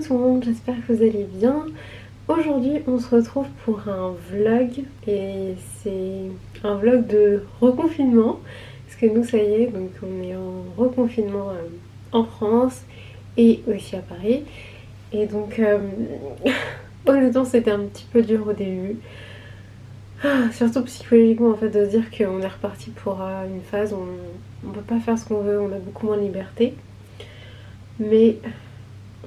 tout le monde, j'espère que vous allez bien. Aujourd'hui on se retrouve pour un vlog et c'est un vlog de reconfinement parce que nous ça y est, donc on est en reconfinement en France et aussi à Paris et donc honnêtement c'était un petit peu dur au début. Surtout psychologiquement en fait de se dire qu'on est reparti pour une phase où on peut pas faire ce qu'on veut, on a beaucoup moins de liberté mais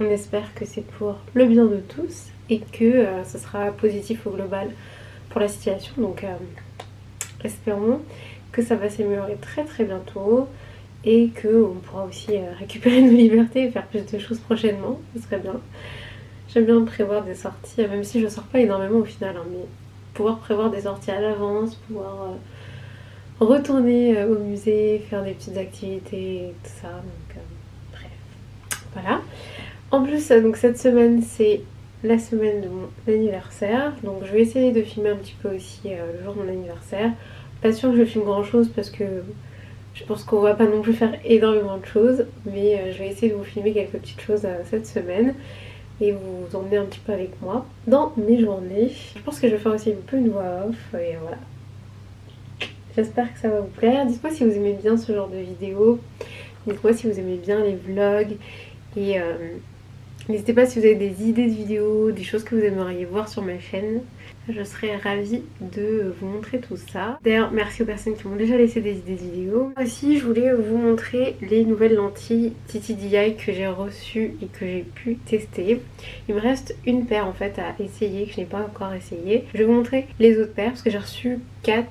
on espère que c'est pour le bien de tous et que ce sera positif au global pour la situation. Donc espérons que ça va s'améliorer très très bientôt et qu'on pourra aussi récupérer nos libertés et faire plus de choses prochainement. Ce serait bien. J'aime bien prévoir des sorties, même si je sors pas énormément au final, hein, mais pouvoir prévoir des sorties à l'avance, pouvoir retourner au musée, faire des petites activités, tout ça. Donc bref, voilà. En plus, donc cette semaine, c'est la semaine de mon anniversaire. Donc je vais essayer de filmer un petit peu aussi le jour de mon anniversaire. Pas sûre que je filme grand chose parce que je pense qu'on va pas non plus faire énormément de choses. Mais je vais essayer de vous filmer quelques petites choses cette semaine et vous emmener un petit peu avec moi dans mes journées. Je pense que je vais faire aussi un peu une voix off et voilà. J'espère que ça va vous plaire. Dites-moi si vous aimez bien ce genre de vidéos. Dites-moi si vous aimez bien les vlogs et n'hésitez pas si vous avez des idées de vidéos, des choses que vous aimeriez voir sur ma chaîne. Je serais ravie de vous montrer tout ça. D'ailleurs, merci aux personnes qui m'ont déjà laissé des idées de vidéos. Aussi, je voulais vous montrer les nouvelles lentilles TTDI que j'ai reçues et que j'ai pu tester. Il me reste une paire en fait à essayer, que je n'ai pas encore essayé. Je vais vous montrer les autres paires parce que j'ai reçu 4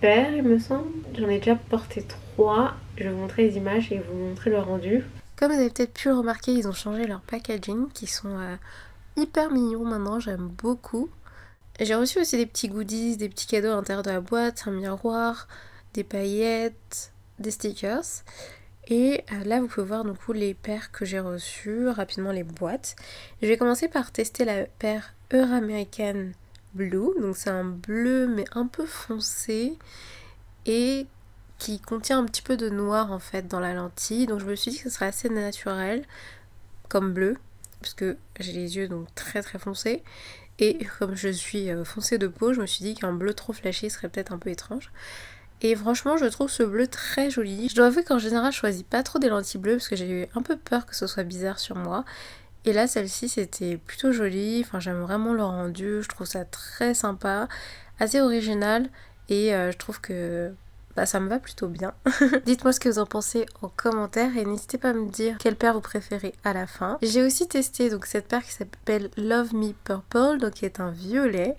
paires il me semble. J'en ai déjà porté 3. Je vais vous montrer les images et vous montrer le rendu. Comme vous avez peut-être pu le remarquer, ils ont changé leur packaging qui sont hyper mignons maintenant, j'aime beaucoup. J'ai reçu aussi des petits goodies, des petits cadeaux à l'intérieur de la boîte, un miroir, des paillettes, des stickers. Et là vous pouvez voir du coup les paires que j'ai reçues, rapidement les boîtes. Je vais commencer par tester la paire Euramerican Blue, donc c'est un bleu mais un peu foncé et qui contient un petit peu de noir en fait dans la lentille, donc je me suis dit que ce serait assez naturel comme bleu parce que j'ai les yeux donc très très foncés et comme je suis foncée de peau, je me suis dit qu'un bleu trop flashy serait peut-être un peu étrange. Et franchement je trouve ce bleu très joli. Je dois avouer qu'en général je choisis pas trop des lentilles bleues parce que j'ai eu un peu peur que ce soit bizarre sur moi. Et là celle-ci c'était plutôt joli, enfin j'aime vraiment le rendu, je trouve ça très sympa, assez original et je trouve que ça me va plutôt bien. Dites-moi ce que vous en pensez en commentaire et n'hésitez pas à me dire quelle paire vous préférez à la fin. J'ai aussi testé donc cette paire qui s'appelle Love Me Purple, donc qui est un violet.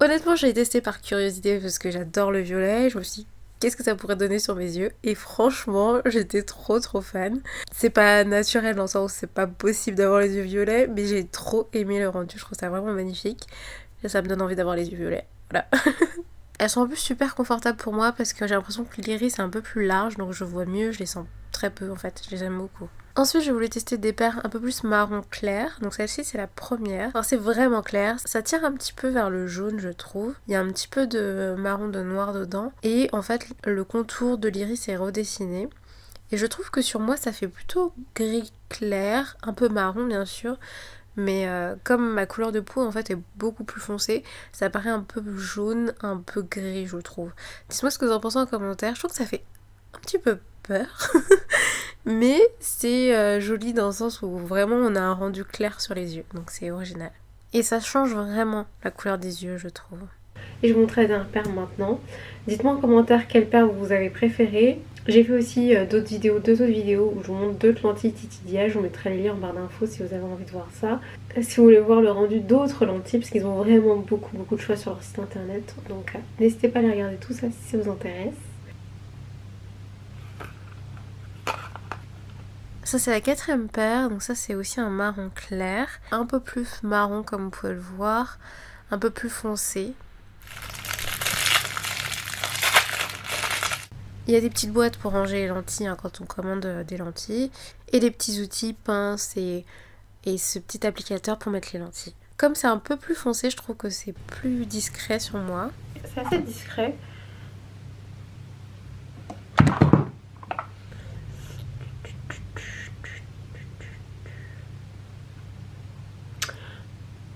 Honnêtement, je l'ai testé par curiosité parce que j'adore le violet. Je me suis dit qu'est-ce que ça pourrait donner sur mes yeux et franchement, j'étais trop fan. C'est pas naturel dans le sens où c'est pas possible d'avoir les yeux violets, mais j'ai trop aimé le rendu. Je trouve ça vraiment magnifique. Et ça me donne envie d'avoir les yeux violets. Voilà. Elles sont en plus super confortables pour moi parce que j'ai l'impression que l'iris est un peu plus large, donc je vois mieux, je les sens très peu en fait, je les aime beaucoup. Ensuite, je voulais tester des paires un peu plus marron clair, donc celle-ci c'est la première. Alors c'est vraiment clair, ça tire un petit peu vers le jaune je trouve, il y a un petit peu de marron de noir dedans, et en fait le contour de l'iris est redessiné. Et je trouve que sur moi ça fait plutôt gris clair, un peu marron bien sûr, mais comme ma couleur de peau en fait est beaucoup plus foncée, ça paraît un peu jaune, un peu gris je trouve. Dites-moi ce que vous en pensez en commentaire, je trouve que ça fait un petit peu peur, mais c'est joli dans le sens où vraiment on a un rendu clair sur les yeux, donc c'est original. Et ça change vraiment la couleur des yeux je trouve. Et je vous montre la dernière paire maintenant. Dites-moi en commentaire quelle paire vous avez préférée. J'ai fait aussi deux autres vidéos où je vous montre d'autres lentilles TTDI. Je vous mettrai les liens en barre d'infos si vous avez envie de voir ça. Si vous voulez voir le rendu d'autres lentilles, parce qu'ils ont vraiment beaucoup de choix sur leur site internet. Donc n'hésitez pas à aller regarder tout ça si ça vous intéresse. Ça c'est la quatrième paire, donc ça c'est aussi un marron clair. Un peu plus marron comme vous pouvez le voir, un peu plus foncé. Il y a des petites boîtes pour ranger les lentilles quand on commande des lentilles. Et des petits outils, pinces et ce petit applicateur pour mettre les lentilles. Comme c'est un peu plus foncé, je trouve que c'est plus discret sur moi. C'est assez discret.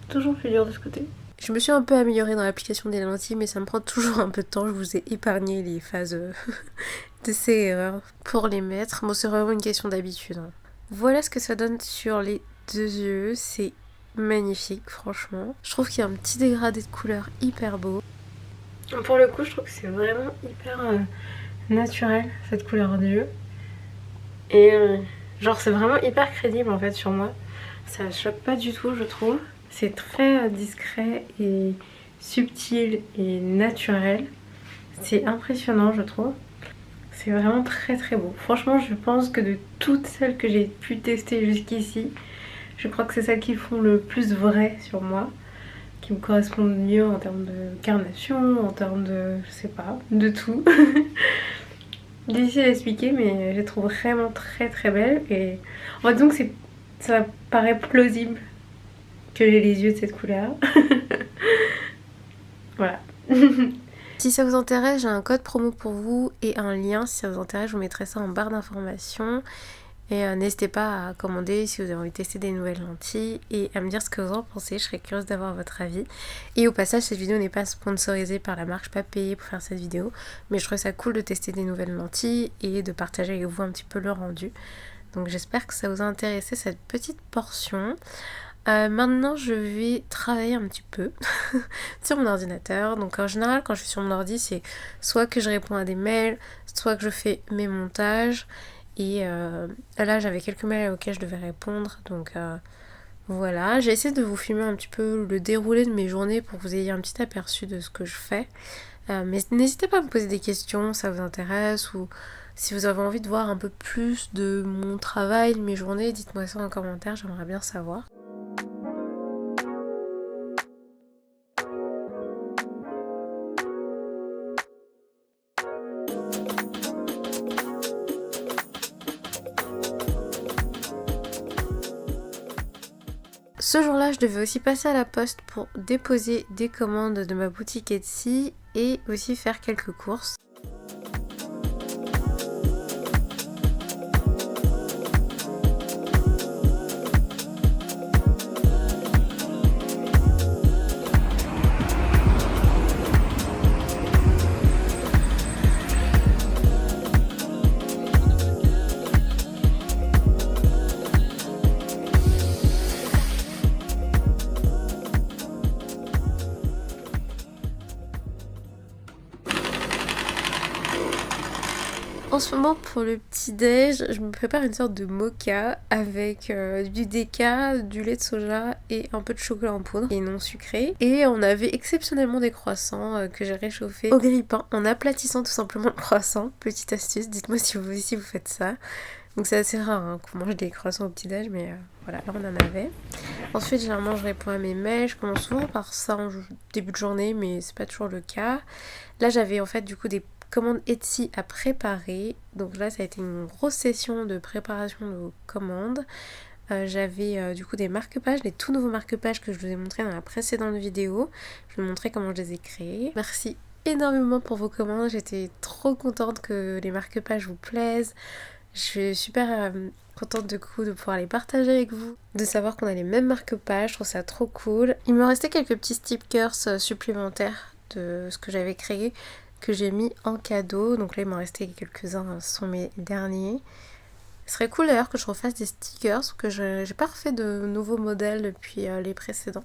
toujours plus dur de ce côté. Je me suis un peu améliorée dans l'application des lentilles, mais ça me prend toujours un peu de temps. Je vous ai épargné les phases de ces erreurs pour les mettre. Bon, c'est vraiment une question d'habitude. Hein. Voilà ce que ça donne sur les deux yeux. C'est magnifique, franchement. Je trouve qu'il y a un petit dégradé de couleur hyper beau. Pour le coup, je trouve que c'est vraiment hyper naturel, cette couleur d'yeux. Et genre, c'est vraiment hyper crédible en fait sur moi. Ça choque pas du tout, je trouve. C'est très discret et subtil et naturel. C'est impressionnant, je trouve. C'est vraiment très très beau. Franchement, je pense que de toutes celles que j'ai pu tester jusqu'ici, je crois que c'est celles qui font le plus vrai sur moi, qui me correspondent mieux en termes de carnation, en termes de, je sais pas, de tout. Difficile à expliquer, mais je les trouve vraiment très très belles. Et en fait, donc ça paraît plausible que j'ai les yeux de cette couleur. Voilà. Si ça vous intéresse, j'ai un code promo pour vous et un lien. Si ça vous intéresse, je vous mettrai ça en barre d'informations. Et n'hésitez pas à commander si vous avez envie de tester des nouvelles lentilles et à me dire ce que vous en pensez. Je serais curieuse d'avoir votre avis. Et au passage, cette vidéo n'est pas sponsorisée par la marque, je ne suis pas payée pour faire cette vidéo. Mais je trouvais ça cool de tester des nouvelles lentilles et de partager avec vous un petit peu le rendu. Donc j'espère que ça vous a intéressé cette petite portion. Maintenant je vais travailler un petit peu sur mon ordinateur. Donc en général quand je suis sur mon ordi, c'est soit que je réponds à des mails, soit que je fais mes montages. Et là j'avais quelques mails auxquels je devais répondre. Donc voilà, j'ai essayé de vous filmer un petit peu le déroulé de mes journées pour que vous ayez un petit aperçu de ce que je fais. Mais n'hésitez pas à me poser des questions si ça vous intéresse, ou si vous avez envie de voir un peu plus de mon travail, de mes journées, dites-moi ça en commentaire, j'aimerais bien savoir. Ce jour-là, je devais aussi passer à la poste pour déposer des commandes de ma boutique Etsy et aussi faire quelques courses. En ce moment, pour le petit-déj, je me prépare une sorte de mocha avec du déca, du lait de soja et un peu de chocolat en poudre et non sucré. Et on avait exceptionnellement des croissants que j'ai réchauffés au grille-pain en aplatissant tout simplement le croissant. Petite astuce, dites-moi si vous aussi vous faites ça. Donc c'est assez rare hein, qu'on mange des croissants au petit-déj, mais voilà, là on en avait. Ensuite, généralement, je réponds à mes mails. Je commence souvent par ça en début de journée, mais c'est pas toujours le cas. Là, j'avais en fait du coup des commandes Etsy à préparer. Donc là, ça a été une grosse session de préparation de commandes. J'avais du coup des marque-pages, des tout nouveaux marque-pages que je vous ai montrés dans la précédente vidéo. Je vous montrais comment je les ai créés. Merci énormément pour vos commandes. J'étais trop contente que les marque-pages vous plaisent. Je suis super contente de pouvoir les partager avec vous, de savoir qu'on a les mêmes marque-pages, je trouve ça trop cool. Il me restait quelques petits stickers supplémentaires de ce que j'avais créé, que j'ai mis en cadeau. Donc là il m'en restait quelques-uns, ce sont mes derniers. Ce serait cool d'ailleurs que je refasse des stickers, que j'ai pas refait de nouveaux modèles depuis les précédents.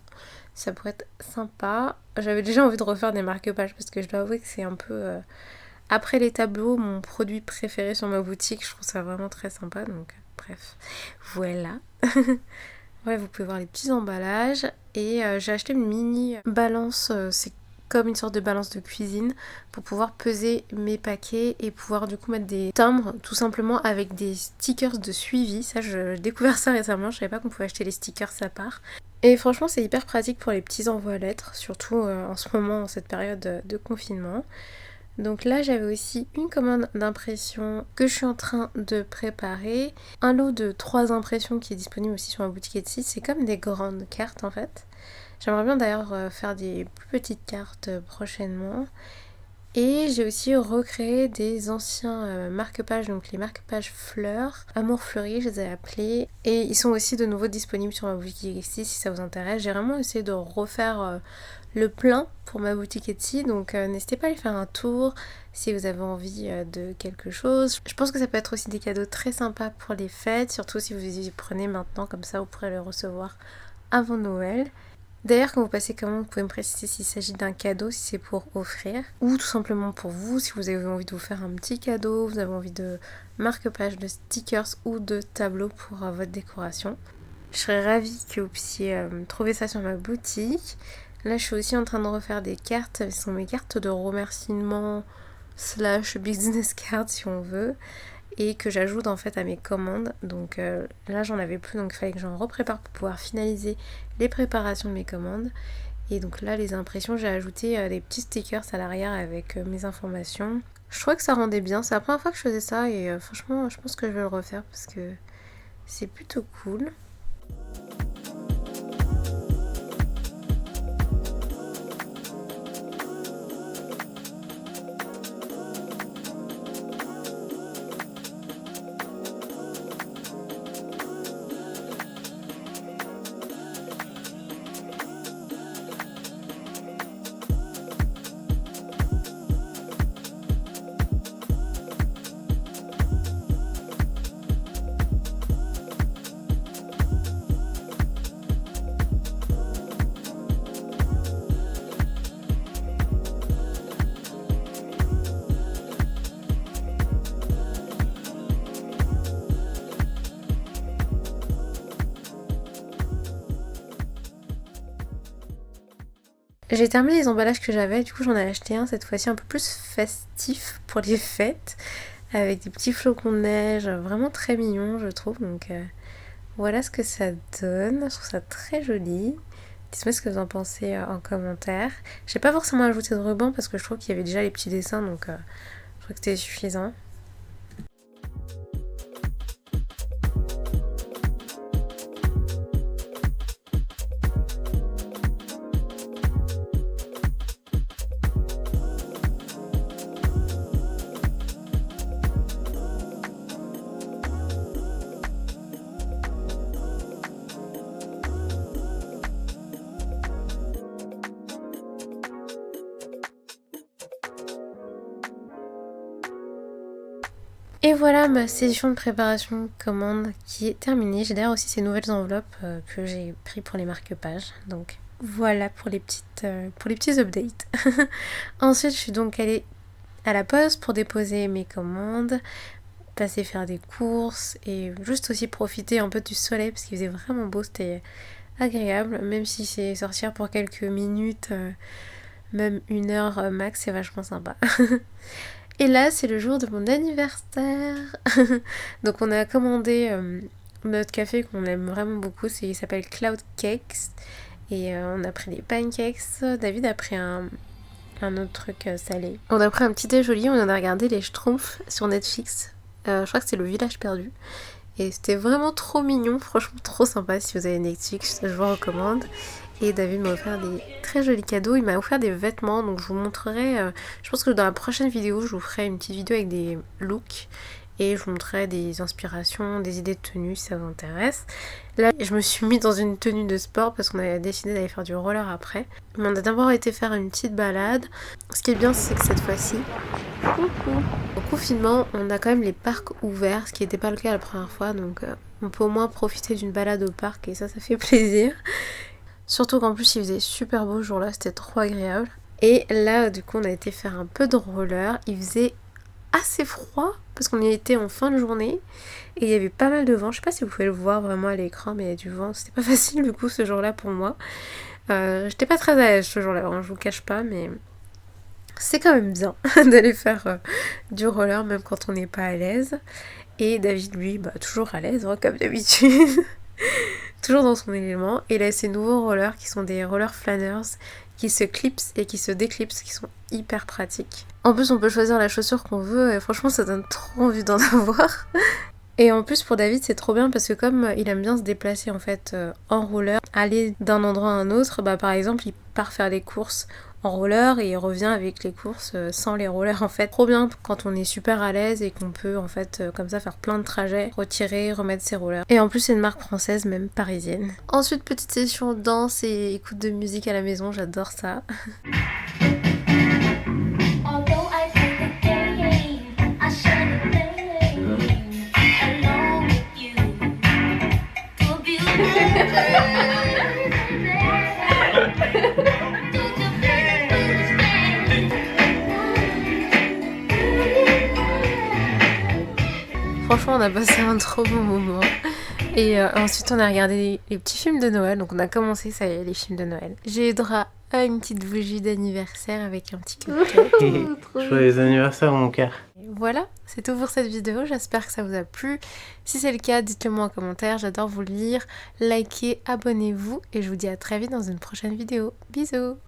Ça pourrait être sympa. J'avais déjà envie de refaire des marque-pages parce que je dois avouer que c'est un peu... après les tableaux, mon produit préféré sur ma boutique, je trouve ça vraiment très sympa, donc bref, voilà. Ouais, vous pouvez voir les petits emballages, et j'ai acheté une mini balance, c'est comme une sorte de balance de cuisine, pour pouvoir peser mes paquets et pouvoir du coup mettre des timbres, tout simplement avec des stickers de suivi. Ça, j'ai découvert ça récemment, je savais pas qu'on pouvait acheter les stickers à part. Et franchement, c'est hyper pratique pour les petits envois lettres, surtout en ce moment, en cette période de confinement. Donc là j'avais aussi une commande d'impression que je suis en train de préparer. Un lot de 3 impressions qui est disponible aussi sur ma boutique Etsy. C'est comme des grandes cartes en fait. J'aimerais bien d'ailleurs faire des plus petites cartes prochainement. Et j'ai aussi recréé des anciens marque-pages, donc les marque-pages fleurs, Amour fleuri, je les ai appelés. Et ils sont aussi de nouveau disponibles sur ma boutique Etsy si ça vous intéresse. J'ai vraiment essayé de refaire le plein pour ma boutique Etsy, donc n'hésitez pas à aller faire un tour si vous avez envie de quelque chose. Je pense que ça peut être aussi des cadeaux très sympas pour les fêtes, surtout si vous y prenez maintenant, comme ça vous pourrez le recevoir avant Noël. D'ailleurs, quand vous passez commande, vous pouvez me préciser s'il s'agit d'un cadeau, si c'est pour offrir, ou tout simplement pour vous, si vous avez envie de vous faire un petit cadeau, vous avez envie de marque-pages, de stickers ou de tableaux pour votre décoration. Je serais ravie que vous puissiez trouver ça sur ma boutique. Là, je suis aussi en train de refaire des cartes. Ce sont mes cartes de remerciement / business card si on veut. Et que j'ajoute en fait à mes commandes. Donc là, j'en avais plus. Donc il fallait que j'en reprépare pour pouvoir finaliser les préparations de mes commandes. Et donc là, les impressions, j'ai ajouté des petits stickers à l'arrière avec mes informations. Je trouvais que ça rendait bien. C'est la première fois que je faisais ça. Et franchement, je pense que je vais le refaire parce que c'est plutôt cool. J'ai terminé les emballages que j'avais, du coup j'en ai acheté un cette fois-ci un peu plus festif pour les fêtes, avec des petits flocons de neige, vraiment très mignon je trouve, donc voilà ce que ça donne, je trouve ça très joli. Dites-moi ce que vous en pensez en commentaire. J'ai pas forcément ajouté de ruban parce que je trouve qu'il y avait déjà les petits dessins, donc je trouve que c'était suffisant. Et voilà ma session de préparation commande qui est terminée. J'ai d'ailleurs aussi ces nouvelles enveloppes que j'ai pris pour les marque-pages. Donc voilà pour les petits updates. Ensuite je suis donc allée à la poste pour déposer mes commandes, passer faire des courses et juste aussi profiter un peu du soleil parce qu'il faisait vraiment beau, c'était agréable. Même si c'est sortir pour quelques minutes, même 1 heure max, c'est vachement sympa. Et là, c'est le jour de mon anniversaire. Donc on a commandé notre café qu'on aime vraiment beaucoup, il s'appelle Cloud Cakes. Et on a pris des pancakes. David a pris un autre truc salé. On a pris un petit déjeuner, on a regardé les Schtroumpfs sur Netflix. Je crois que c'est Le Village Perdu. Et c'était vraiment trop mignon, franchement trop sympa. Si vous avez Netflix, je vous recommande. Et David m'a offert des très jolis cadeaux. Il m'a offert des vêtements, donc je vous montrerai. Je pense que dans la prochaine vidéo, je vous ferai une petite vidéo avec des looks. Et je vous montrerai des inspirations, des idées de tenue si ça vous intéresse. Là, je me suis mis dans une tenue de sport parce qu'on avait décidé d'aller faire du roller après. Mais on a d'abord été faire une petite balade. Ce qui est bien, c'est que cette fois-ci, au confinement, on a quand même les parcs ouverts, ce qui n'était pas le cas la première fois. Donc on peut au moins profiter d'une balade au parc et ça fait plaisir. Surtout qu'en plus il faisait super beau ce jour-là, c'était trop agréable. Et là du coup on a été faire un peu de roller, il faisait assez froid parce qu'on y était en fin de journée et il y avait pas mal de vent. Je sais pas si vous pouvez le voir vraiment à l'écran mais il y a du vent, c'était pas facile du coup ce jour-là pour moi. J'étais pas très à l'aise ce jour-là, je vous cache pas, mais c'est quand même bien d'aller faire du roller même quand on n'est pas à l'aise. Et David lui, toujours à l'aise comme d'habitude. Toujours dans son élément. Et là, ces nouveaux rollers qui sont des rollers flâneurs qui se clipsent et qui se déclipsent, qui sont hyper pratiques. En plus, on peut choisir la chaussure qu'on veut et franchement, ça donne trop envie d'en avoir. Et en plus, pour David, c'est trop bien parce que comme il aime bien se déplacer en fait en roller, aller d'un endroit à un autre, par exemple, il part faire des courses en roller et il revient avec les courses sans les rollers en fait. Trop bien quand on est super à l'aise et qu'on peut en fait comme ça faire plein de trajets, retirer, remettre ses rollers. Et en plus c'est une marque française, même parisienne. Ensuite petite session danse et écoute de musique à la maison, j'adore ça. Franchement on a passé un trop bon moment. Et ensuite on a regardé les petits films de Noël, donc on a commencé ça y est les films de Noël. J'ai eu droit à une petite bougie d'anniversaire avec un petit cupcake. Joyeux anniversaire mon cœur. Voilà, c'est tout pour cette vidéo, j'espère que ça vous a plu. Si c'est le cas, dites-le moi en commentaire, j'adore vous lire, likez, abonnez-vous et je vous dis à très vite dans une prochaine vidéo. Bisous!